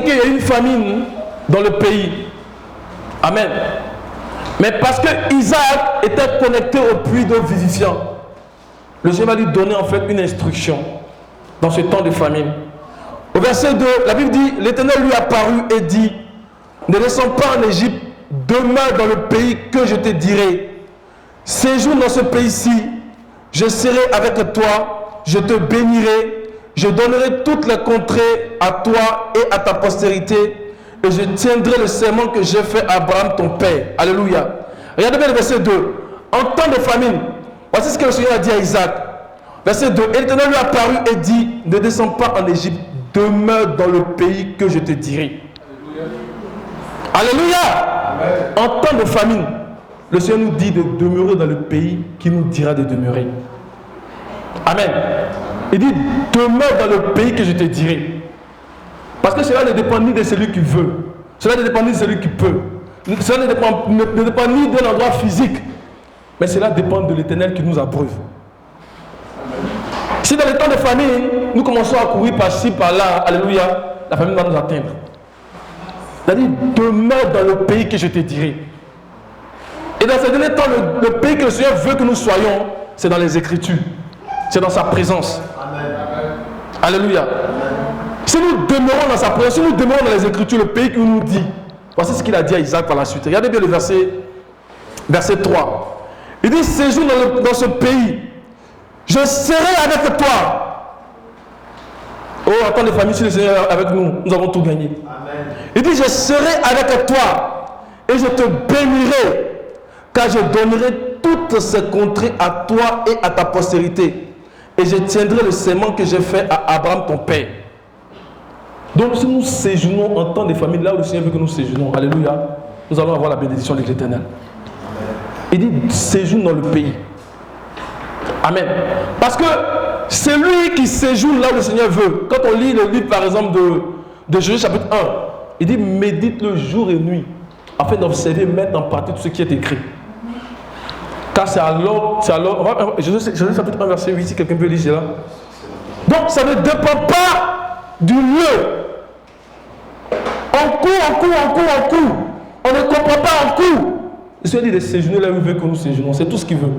dit qu'il y a une famine dans le pays. Amen. Mais parce que Isaac était connecté au puits d'eau vivifiant, le Seigneur va lui donner en fait une instruction dans ce temps de famine. Au verset 2, la Bible dit, l'Éternel lui apparut et dit, ne descends pas en Égypte, demeure dans le pays que je te dirai. Séjourne dans ce pays-ci, je serai avec toi, je te bénirai, je donnerai toutes les contrées à toi et à ta postérité, et je tiendrai le serment que j'ai fait à Abraham ton père. Alléluia. Regardez bien le verset 2. En temps de famine, voici ce que le Seigneur a dit à Isaac. Verset 2. Et l'Éternel lui apparut et dit, ne descends pas en Égypte, demeure dans le pays que je te dirai. Alléluia. Amen. En temps de famine, le Seigneur nous dit de demeurer dans le pays qui nous dira de demeurer. Amen. Il dit, demeure dans le pays que je te dirai. Parce que cela ne dépend ni de celui qui veut, cela ne dépend ni de celui qui peut, cela ne dépend ni d'un endroit physique, mais cela dépend de l'Éternel qui nous abreuve. Si dans les temps de famine, nous commençons à courir par-ci, par-là, alléluia, la famine va nous atteindre. C'est-à-dire, demeure dans le pays que je te dirai. Et dans ces derniers temps, le pays que le Seigneur veut que nous soyons, c'est dans les Écritures. C'est dans sa présence. Amen. Alléluia. Si nous demeurons dans sa présence, si nous demeurons dans les Écritures, le pays qu'il nous dit, voici ce qu'il a dit à Isaac par la suite. Regardez bien le verset 3. Il dit, séjourne dans ce pays, je serai avec toi. Oh, en temps de famille, si le Seigneur est avec nous, nous avons tout gagné. Amen. Il dit, je serai avec toi et je te bénirai, car je donnerai toutes ces contrées à toi et à ta postérité. Et je tiendrai le serment que j'ai fait à Abraham ton père. Donc si nous séjournons en temps de famille, là où le Seigneur veut que nous séjournons, alléluia, nous allons avoir la bénédiction de l'Éternel. Il dit, séjourne dans le pays. Amen. Parce que c'est lui qui séjourne là où le Seigneur veut. Quand on lit le livre par exemple de Josué chapitre 1, il dit, médite le jour et nuit, afin d'observer, mettre en pratique tout ce qui est écrit. Car c'est alors, Josué chapitre 1 verset 8, si quelqu'un peut lire cela. Donc ça ne dépend pas du lieu. On court. On ne comprend pas, on court. Le Seigneur dit de séjourner là où il veut que nous séjournons. C'est tout ce qu'il veut.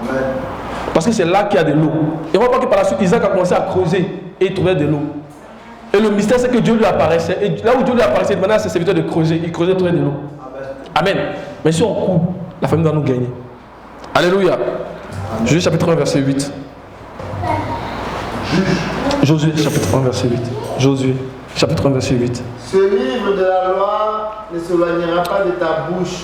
Amen. Parce que c'est là qu'il y a de l'eau. Et on voit que par la suite, Isaac a commencé à creuser et il trouvait de l'eau. Et le mystère, c'est que Dieu lui apparaissait. Et là où Dieu lui apparaissait, maintenant, c'est serviteur de creuser. Il creusait, trouvait de l'eau. Amen. Mais si on court, la famille va nous gagner. Alléluia. Josué chapitre 1, verset 8. Josué chapitre 1, verset 8. Josué chapitre 1, verset 8. Ce livre de la loi ne s'éloignera pas de ta bouche.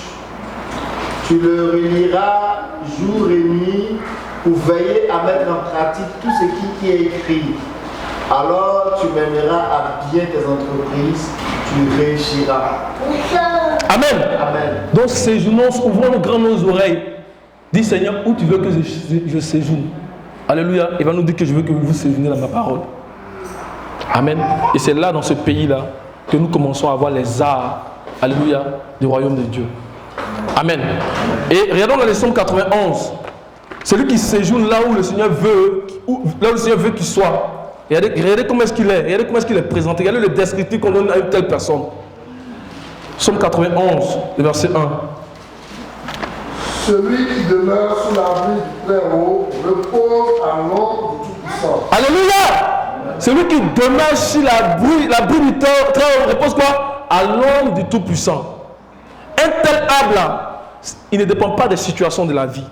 Tu le reliras jour et nuit pour veiller à mettre en pratique tout ce qui est écrit. Alors tu mèneras à bien tes entreprises, tu réussiras. Amen. Amen. Donc séjournons, ouvrons grand nos oreilles. Dis Seigneur, où tu veux que je séjourne. Alléluia. Il va nous dire que je veux que vous séjournez dans ma parole. Amen. Et c'est là, dans ce pays-là, que nous commençons à voir les arts, alléluia, du royaume de Dieu. Amen. Et regardons dans les Psaumes 91. Celui qui séjourne là où le Seigneur veut, qu'il soit. Regardez comment est-ce qu'il est. Regardez comment est-ce qu'il est présenté. Regardez le descriptif qu'on donne à une telle personne. Psaume 91, le verset 1. Celui qui demeure sous l'abri du Très-Haut repose à l'ombre du Tout-Puissant. Alléluia. Celui qui demeure sous l'abri du Très-Haut repose quoi? À l'ombre du Tout-Puissant. Un tel arbre là, il ne dépend pas des situations de la vie.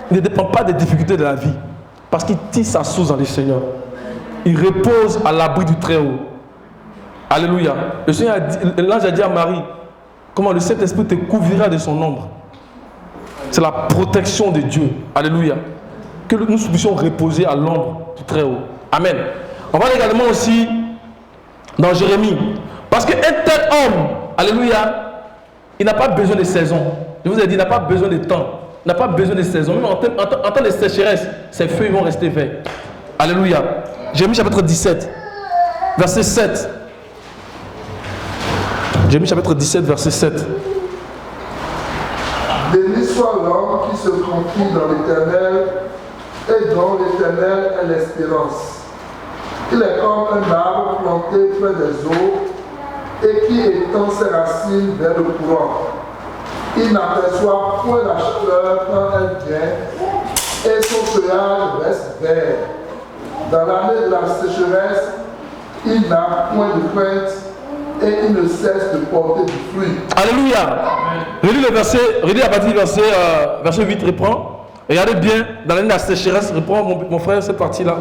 Il ne dépend pas des difficultés de la vie. Parce qu'il tisse sa source dans le Seigneur. Il repose à l'abri du Très-Haut. Alléluia. Le Seigneur a dit, l'ange a dit à Marie, comment le Saint-Esprit te couvrira de son ombre. C'est la protection de Dieu. Alléluia. Que nous puissions reposer à l'ombre du Très-Haut. Amen. On va également aussi dans Jérémie. Parce qu'un tel homme, alléluia, il n'a pas besoin de saison. Je vous ai dit, il n'a pas besoin de temps. Il n'a pas besoin de saison. Même en temps de sécheresse, ses feuilles vont rester vertes. Alléluia. Jérémie chapitre 17, verset 7. Jérémie chapitre 17, verset 7. Béni soit l'homme qui se confie dans l'Éternel et dont l'Éternel est l'espérance. Il est comme un arbre planté près des eaux et qui étend ses racines vers le courant. Il n'aperçoit point la chaleur quand elle vient et son feuillage reste vert. Dans l'année de la sécheresse, il n'a point de crainte et il ne cesse de porter du fruit. Alléluia. Relis le verset, relis à partir du verset 8, reprends. Regardez bien, dans l'année de la sécheresse, reprends mon frère cette partie-là.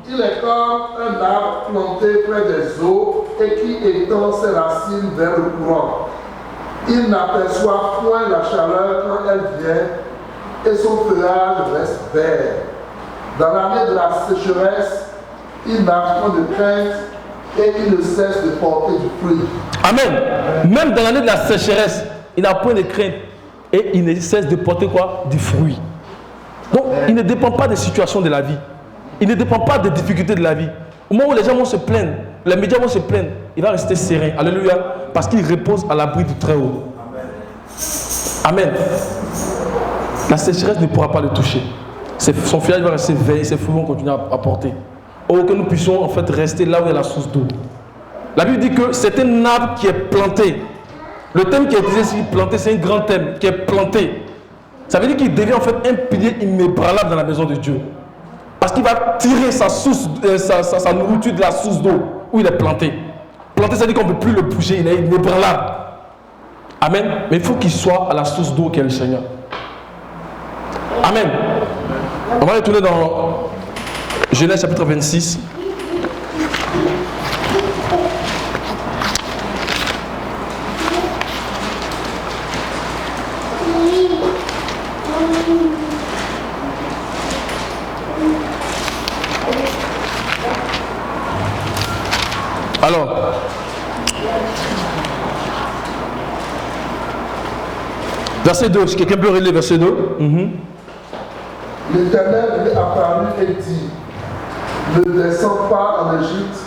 Il est comme un arbre planté près des eaux et qui étend ses racines vers le courant. Il n'aperçoit point la chaleur quand elle vient et son feuillage reste vert. Dans l'année de la sécheresse, il n'a point de crainte et il ne cesse de porter du fruit. Amen. Même dans l'année de la sécheresse, il n'a point de crainte et il ne cesse de porter quoi? Du fruit. Donc, il ne dépend pas des situations de la vie. Il ne dépend pas des difficultés de la vie. Au moment où les gens vont se plaindre, les médias vont se plaindre, il va rester serein. Alléluia. Parce qu'il repose à l'abri du Très-Haut. Amen. La sécheresse ne pourra pas le toucher. Son feuillage va rester veillé, ses fruits vont continuer à porter. Ou que nous puissions en fait rester là où il y a la source d'eau. La Bible dit que c'est un arbre qui est planté. Le thème qui est utilisé ici, planté, c'est un grand thème qui est planté. Ça veut dire qu'il devient en fait un pilier inébranlable dans la maison de Dieu. Parce qu'il va tirer sa source, sa nourriture de la source d'eau où il est planté. Planté, ça veut dire qu'on ne peut plus le bouger, il est inébranlable. Amen. Mais il faut qu'il soit à la source d'eau qui est le Seigneur. Amen. On va retourner dans Genèse chapitre 26. Alors, verset 2, si quelqu'un peut relire verset 2. L'Éternel lui apparut et dit, ne descends pas en Égypte,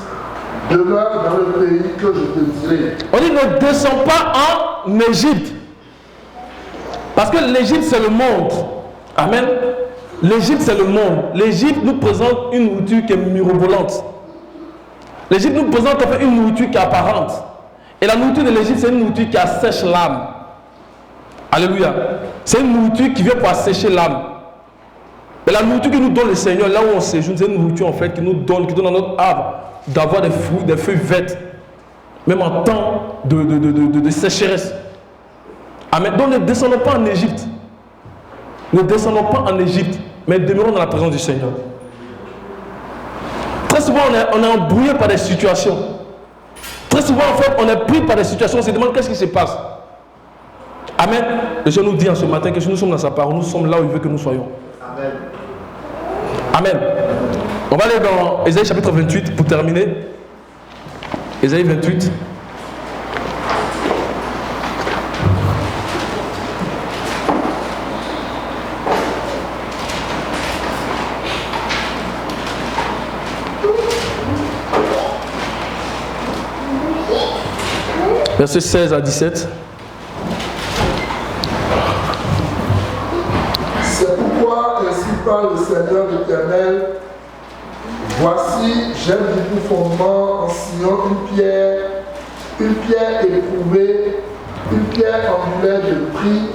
demeure dans le pays que je te dirai. On dit ne descends pas en Égypte. Parce que l'Égypte c'est le monde. Amen. L'Égypte c'est le monde. L'Égypte nous présente une nourriture qui est mirobolante. L'Égypte nous présente en fait une nourriture qui est apparente. Et la nourriture de l'Égypte c'est une nourriture qui assèche l'âme. Alléluia. C'est une nourriture qui vient pour assécher l'âme. Mais la nourriture que nous donne le Seigneur, là où on séjourne, c'est une nourriture en fait qui nous donne, qui donne à notre arbre d'avoir des fruits, des feuilles vertes, même en temps de sécheresse. Amen. Donc ne descendons pas en Égypte. Ne descendons pas en Égypte, mais demeurons dans la présence du Seigneur. Très souvent, on est embrouillé par des situations. Très souvent, en fait, on est pris par des situations, on se demande qu'est-ce qui se passe. Amen. Le Seigneur nous dit en ce matin que si nous sommes dans sa parole, nous sommes là où il veut que nous soyons. Amen. Amen. On va aller dans Ésaïe chapitre 28 pour terminer. Ésaïe 28. Versets 16 à 17. C'est pourquoi ainsi parle le Seigneur l'Éternel. Voici, j'ai mis pour fondement en Sion une pierre éprouvée, une pierre angulaire de prix,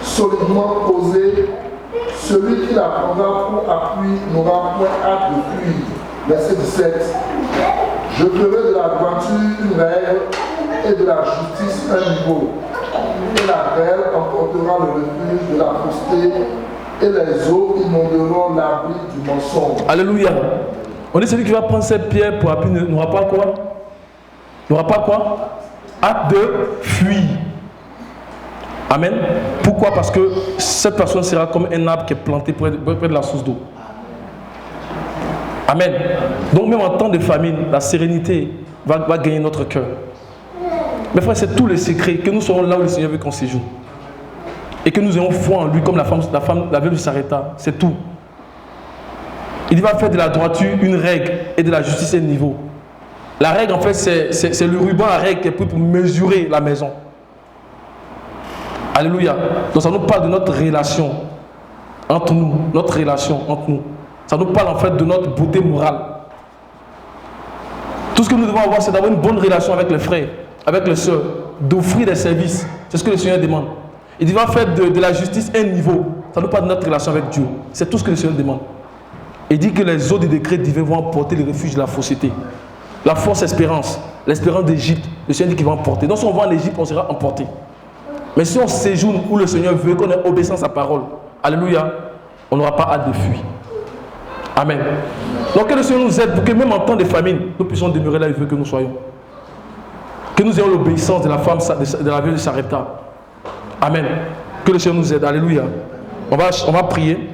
solidement posée. Celui qui la prendra pour appui n'aura point hâte de fuir. Verset 17. Je ferai de la droiture une règle et de la justice un niveau. Et la règle emportera le refuge de la fausseté et les eaux inonderont l'abri du mensonge. Alléluia. On dit celui qui va prendre cette pierre pour appui n'aura pas quoi? N'aura pas quoi? Hâte de fuir. Amen. Pourquoi? Parce que cette personne sera comme un arbre qui est planté près de la source d'eau. Amen. Donc même en temps de famine, la sérénité va gagner notre cœur. Mais frère, c'est tous les secrets, que nous soyons là où le Seigneur veut qu'on séjourne. Et que nous ayons foi en lui, comme la veuve de Sarepta. C'est tout. Il va faire de la droiture une règle et de la justice un niveau. La règle, en fait, c'est le ruban à règle qui est pris pour mesurer la maison. Alléluia. Donc ça nous parle de notre relation entre nous. Notre relation entre nous. Ça nous parle en fait de notre beauté morale. Tout ce que nous devons avoir, c'est d'avoir une bonne relation avec les frères, avec les sœurs, d'offrir des services. C'est ce que le Seigneur demande. Il va faire de la justice un niveau. Ça nous parle de notre relation avec Dieu. C'est tout ce que le Seigneur demande. Il dit que les eaux des décrets divins vont emporter le refuge de la fausseté. La fausse espérance, l'espérance d'Égypte, le Seigneur dit qu'il va emporter. Donc si on va en Égypte, on sera emporté. Mais si on séjourne où le Seigneur veut, qu'on ait obéissance à sa parole, alléluia, on n'aura pas hâte de fuir. Amen. Donc que le Seigneur nous aide pour que même en temps de famine, nous puissions demeurer là où il veut que nous soyons. Que nous ayons l'obéissance de la femme de la veuve de Sarepta. Amen. Que le Seigneur nous aide. Alléluia. On va prier.